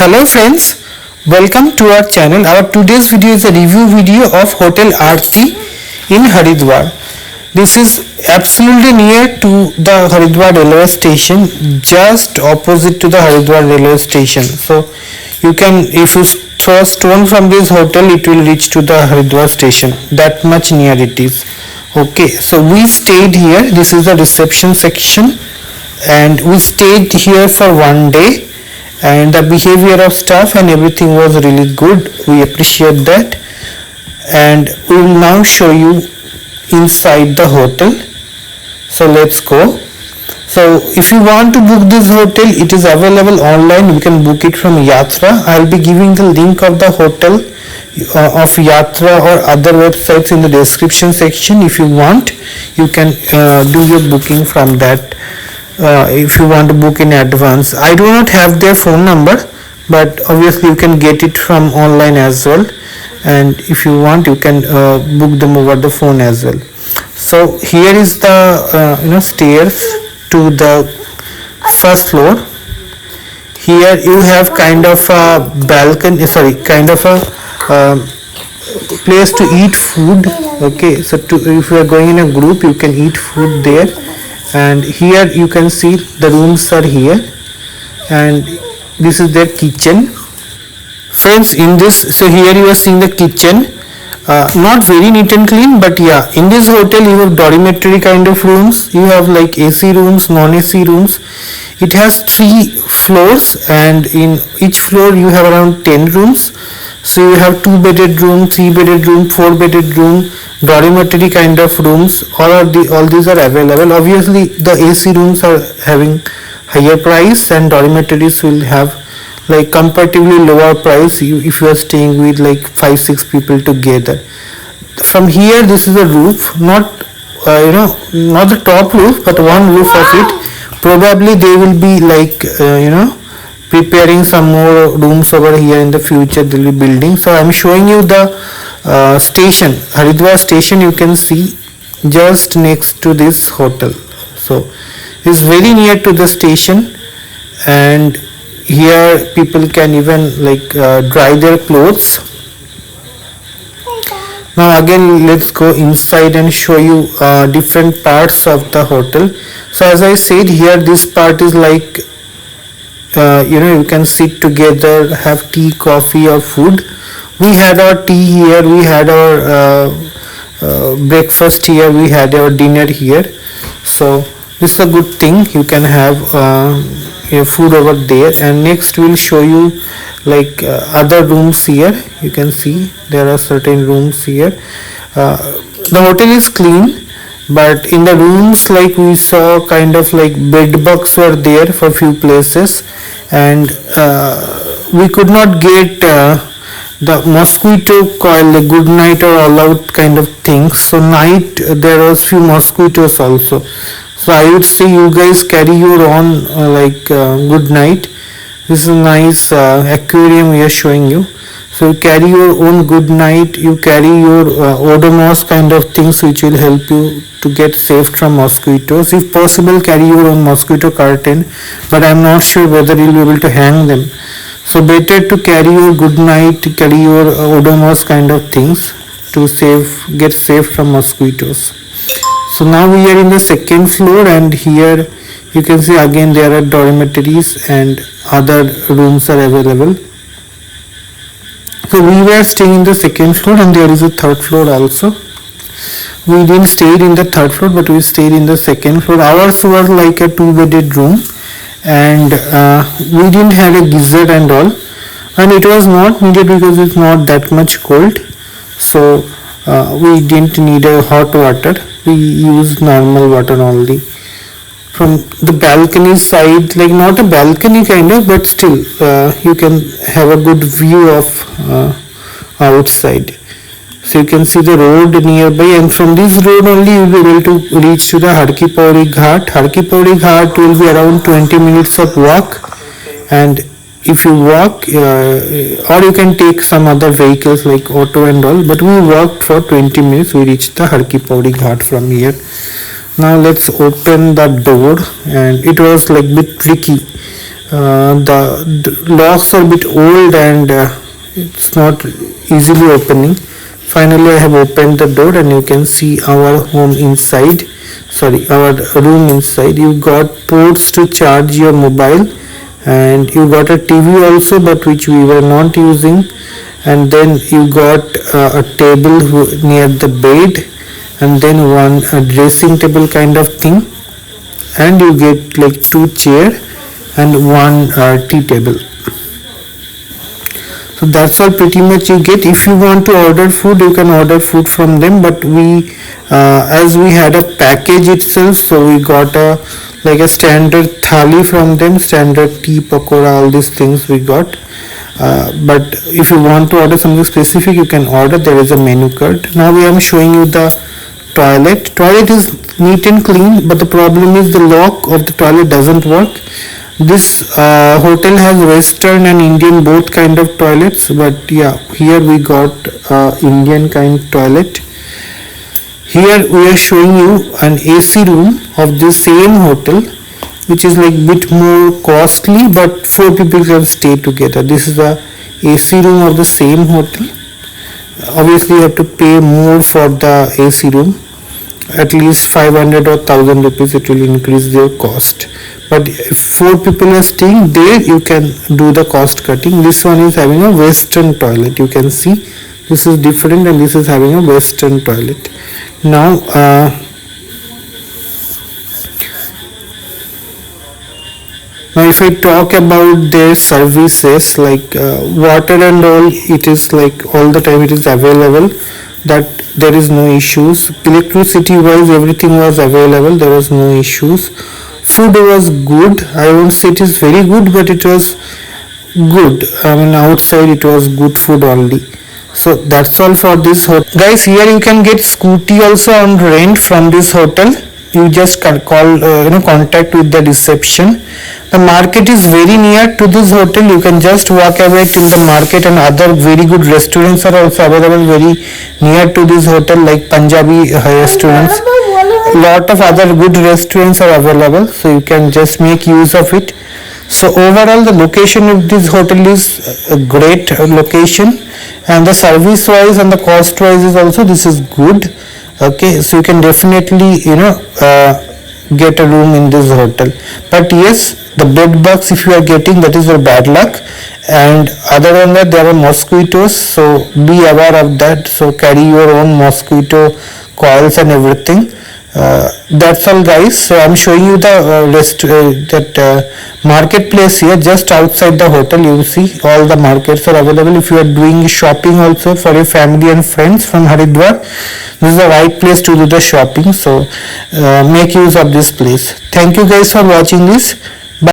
Hello friends, welcome to our channel. Our today's video is a review video of Hotel Aarti in Haridwar. This is absolutely near to the Haridwar railway station, just opposite to the Haridwar railway station. So you can, if you throw a stone from this hotel, it will reach to the Haridwar station. That much near it is. Okay, so we stayed here. This is the reception section, and we stayed here for one day. And the behavior of staff and everything was really good. We appreciate that, and we will now show you inside the hotel. So let's go. So if you want to book this hotel, it is available online. You can book it from Yatra. I'll be giving the link of the hotel of Yatra or other websites in the description section. If you want, you can do your booking from that. If you want to book in advance. I do not have their phone number, but obviously you can get it from online as well, and if you want, you can book them over the phone as well. So here is the stairs to the first floor. Here you have kind of a balcony, kind of a place to eat food. Okay, so if you are going in a group, you can eat food there. And here you can see the rooms are here, and this is their kitchen. Friends, in this, so here you are seeing the kitchen, not very neat and clean, but yeah, in this hotel you have dormitory kind of rooms. You have like AC rooms, non-AC rooms. It has 3 floors, and in each floor you have around 10 rooms. So you have 2-bedded room, 3-bedded room, 4-bedded room, dormitory kind of rooms. All these are available. Obviously the AC rooms are having higher price, and dormitories will have like comparatively lower price if you are staying with like 5-6 people together. From here, this is a roof, not not the top roof, but one roof of it. Probably they will be like preparing some more rooms over here in the future. They will be building. So I'm showing you the station, Haridwar station. You can see just next to this hotel. So it's very near to the station, and here people can even like dry their clothes. Now again, let's go inside and show you different parts of the hotel. So as I said, here this part is like you can sit together, have tea, coffee or food. We had our tea here, we had our breakfast here, we had our dinner here. So this is a good thing. You can have your food over there. And next we'll show you like other rooms here. You can see there are certain rooms here. The hotel is clean, but in the rooms, like we saw kind of like bed bugs were there for few places, and we could not get the mosquito coil, the good night or all out kind of things. So night there was few mosquitoes also. So I would say you guys carry your own good night. This is a nice aquarium we are showing you. So you carry your own good night, you carry your Odomos kind of things which will help you to get safe from mosquitoes. If possible, carry your own mosquito curtain, but I'm not sure whether you'll be able to hang them. So better to carry your good night, carry your Odomos kind of things to get safe from mosquitoes. So now we are in the second floor, and here you can see again there are dormitories and other rooms are available. So we were staying in the second floor, and there is a third floor also. We didn't stay in the third floor, but we stayed in the second floor. Ours was like a 2-bedded room, and we didn't have a geyser and all, and it was not needed because it's not that much cold. So we didn't need a hot water. We used normal water only. From the balcony side, like not a balcony kind of, but still you can have a good view of outside. So you can see the road nearby, and from this road only you will be able to reach to the Harki Pauri Ghat. Harki Pauri Ghat will be around 20 minutes of walk, and if you walk or you can take some other vehicles like auto and all, but we walked for 20 minutes. We reached the Harki Pauri Ghat from here. Now let's open the door, and it was like bit tricky The locks are a bit old and it's not easily opening. Finally I have opened the door and you can see our home inside, sorry, our room inside. You got ports to charge your mobile, and you got a TV also, but which we were not using. And then you got a table near the bed, and then one dressing table kind of thing, and you get like 2 chair and one tea table. So that's all pretty much you get. If you want to order food, you can order food from them, but we as we had a package itself, so we got a like a standard thali from them, standard tea, pakora, all these things we got. But if you want to order something specific, you can order. There is a menu card. Now I am showing you the toilet is neat and clean, but the problem is the lock of the toilet doesn't work. This hotel has western and Indian both kind of toilets, but yeah, here we got Indian kind toilet. Here we are showing you an AC room of the same hotel, which is like bit more costly, but 4 people can stay together. This is a AC room of the same hotel. Obviously you have to pay more for the AC room, at least 500 or 1000 rupees. It will increase their cost, but if 4 people are staying there, you can do the cost cutting. This one is having a western toilet. You can see this is different, and this is having a western toilet. Now now if I talk about their services, like water and all, it is like all the time it is available, that there is no issues. Electricity wise, everything was available, there was no issues. Food was good. I won't say it is very good, but it was good. I mean, outside it was good food only. So that's all for this hotel, guys. Here you can get scooty also on rent from this hotel. You just can call contact with the reception. The market is very near to this hotel. You can just walk away till the market, and other very good restaurants are also available very near to this hotel, like Punjabi restaurants. Lot of other good restaurants are available, so you can just make use of it. So overall the location of this hotel is a great location, and the service wise and the cost wise is also this is good. Okay, so you can definitely get a room in this hotel. But yes, the bed bugs, if you are getting, that is your bad luck. And other than that, there are mosquitoes, so be aware of that. So carry your own mosquito coils and everything. That's all, guys. So I'm showing you the marketplace here just outside the hotel. You will see all the markets are available. If you are doing shopping also for your family and friends from Haridwar, this is the right place to do the shopping. So make use of this place. Thank you guys for watching this.